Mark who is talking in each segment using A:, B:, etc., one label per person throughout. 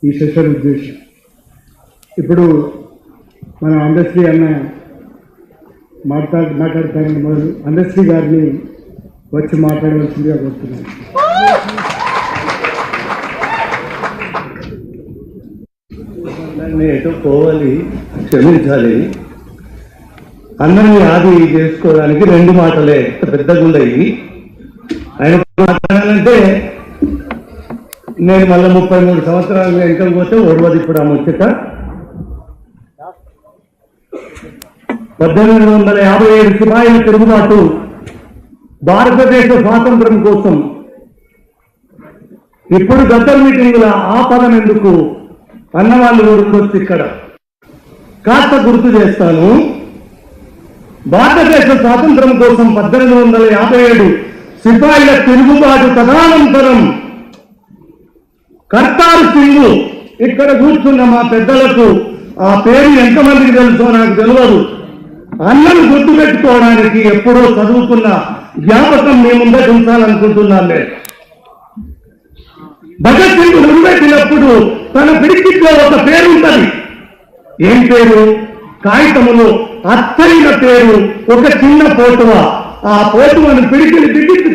A: ఈ సెషన్ ఉద్దేశం. ఇప్పుడు మన అందశ్రీ అన్న మాట్లాడతారని మొదలు అందశ్రీ గారిని వచ్చి మాట్లాడవలసిందిగా కోరుతున్నాను.
B: ఎటు పోవాలి, క్షమించాలి. అందరినీ ఆది చేసుకోవడానికి రెండు మాటలే పెద్దగుండయి. ఆయన మాట్లాడాలంటే నేను మళ్ళీ 33 సంవత్సరాలు వెంకం పోతే ఓర్వది. ఇప్పుడు ఆ ముచ్చట 1857 సిపాయిల తిరుగుబాటు భారతదేశ స్వాతంత్రం కోసం. ఇప్పుడు గద్దర్ మీటింగుల ఆ పదం ఎందుకు అన్నవాళ్ళు ఊరుకొచ్చి ఇక్కడ కాస్త గుర్తు చేస్తాను. భారతదేశ స్వాతంత్రం కోసం 1857 సిపాయిల తిరుగుబాటు తదనంతరం కర్తార్ సింగ్, ఇక్కడ కూర్చున్న మా పెద్దలకు ఆ పేరు ఎంతమందికి తెలుసో నాకు తెలియదు. అన్నను గుర్తుపెట్టుకోవడానికి ఎప్పుడో చదువుకున్న జ్ఞాపకం మీ ముందే ఉంచాలనుకుంటున్నాను నేను. భగత్ సింగ్ నిలబెట్టినప్పుడు తన పిడికిట్లో ఒక పేరు ఉంటుంది. ఏం పేరు? కాగితములో అచ్చైన పేరు, ఒక చిన్న పోటువ. ఆ పోటువను పిడికిని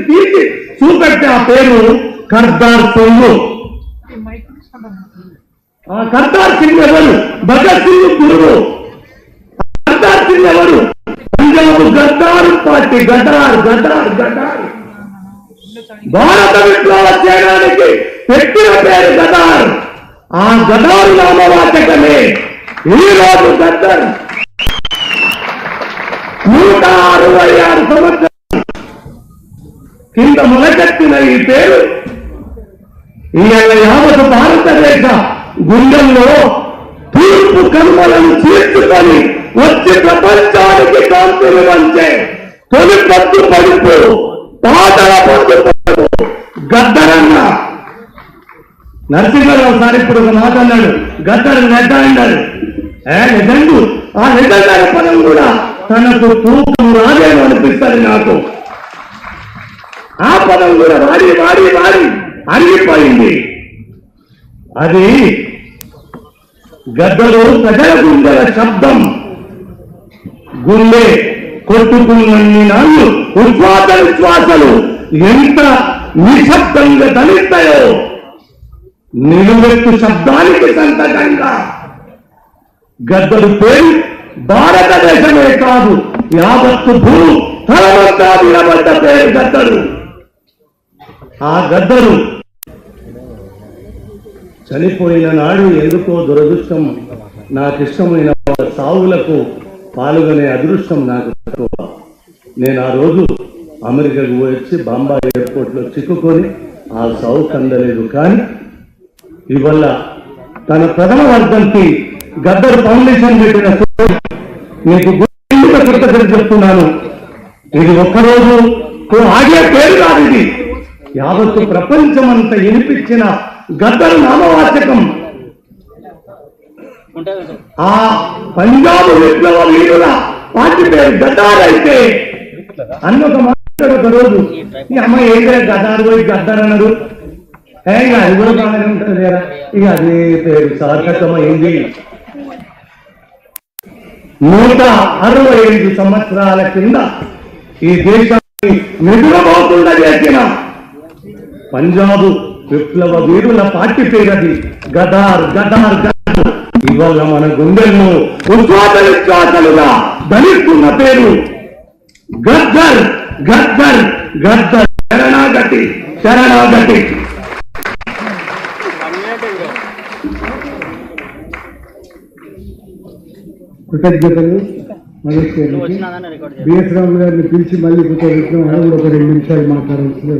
B: తీసి చూపెట్టి ఆ పేరు కర్తార్ సింగ్. ఆ కర్తార్ సింగ్ ఎవరు? భగత్ సింగ్ గురువు. కర్తార్ సింగ్ ఎవరు? పంజాబ్ గద్దార్ పార్టీ. గద్దార్ గద్దార్ గద్దార్ భారత విప్లవం చేయడానికి పెట్టిన పేరు గద్దార్. ఆ గద్దారు నామవాచకమే ఈ రోజు గద్దర్ 166 సంవత్సరాలు కింద మొలకెత్తిన ఈ పేరు ఇవాళ యావత్ భారతదేశ గుండెల్లో తూర్పు కర్మలను తీర్చుకొని వచ్చి ప్రపంచానికి కాంతులు వంచే తొలి పద్దు పడుపు పాటల పద్దు పడుపు గద్దరన్న. నరసింహరావు సార్ ఇప్పుడు ఒక మాట అన్నాడు, గద్దరు నెడ్డ అన్నాడు. నిజండు ఆ నిజంగా పదం కూడా తనకు తూకం రాదేమో అనిపిస్తుంది నాకు. ఆ పదం కూడా వాడి వాడి వాడి అరిగిపోయింది. అది గద్దరు ప్రజల గుండెల శబ్దం. గుండె కొట్టుకున్నన్ని నాళ్ళు ఉచ్ఛ్వాసలు ఎంత నిశ్శబ్దంగా తలిస్తాయో నిలువెత్తు శబ్దానికి సంతకంగా గద్దరు పేరు భారతదేశమే కాదు యావత్తు భూ తలవంతా నిలబడ్డ పేరు గద్దరు. ఆ గద్దరు చనిపోయిన నాడు ఎందుకో దురదృష్టం, నాకిష్టమైన సావులకు పాల్గొనే అదృష్టం నాకు తక్కువ. నేను ఆ రోజు అమెరికాకు వచ్చి బాంబాయి ఎయిర్పోర్ట్లో చిక్కుకొని ఆ సావుకు అందలేదు. కానీ ఇవల్ల తన ప్రథమ వర్ధంతి గద్దర్ ఫౌండేషన్ పెట్టిన మీకు కృతజ్ఞత చెప్తున్నాను. ఇది ఒక్కరోజు ఆగే పేరు కాదు, ఇది యావత్తు ప్రపంచమంతా వినిపించిన గద్దరు నామవాచకం. ఆ పంజాబ్ విప్లవ వీరుల పార్టీ పేరు గద్దార్ అయితే అన్న ఒక మాట్లాడు ఒక రోజు ఈ అమ్మాయి ఏంటంటే గద్దారు పోయి గద్దర్ అన్నారు. ఇక అది కూడా బాగానే ఉంటుంది కదా. ఇక అదే పేరు సార్థకమైంది. 165 సంవత్సరాల కింద ఈ దేశాన్ని నిద్రపోకుండా చేసిన పంజాబ్ విప్లవ వీరుల పార్టీ పేరు అది గద్దార్. గద్దార్ గద్దర్ ఇవాళ మన గుండెలను ఉచ్ఛ్వాసలుగా ధరిస్తున్న పేరు గద్దర్. గద్దర్ గద్దర్ శరణాగతి శరణాగతి.
A: కృతజ్ఞతలు. బిఎస్ రావు గారిని పిలిచి మళ్ళీ ఒక 2 నిమిషాలు మాట్లాడాల్సిందే.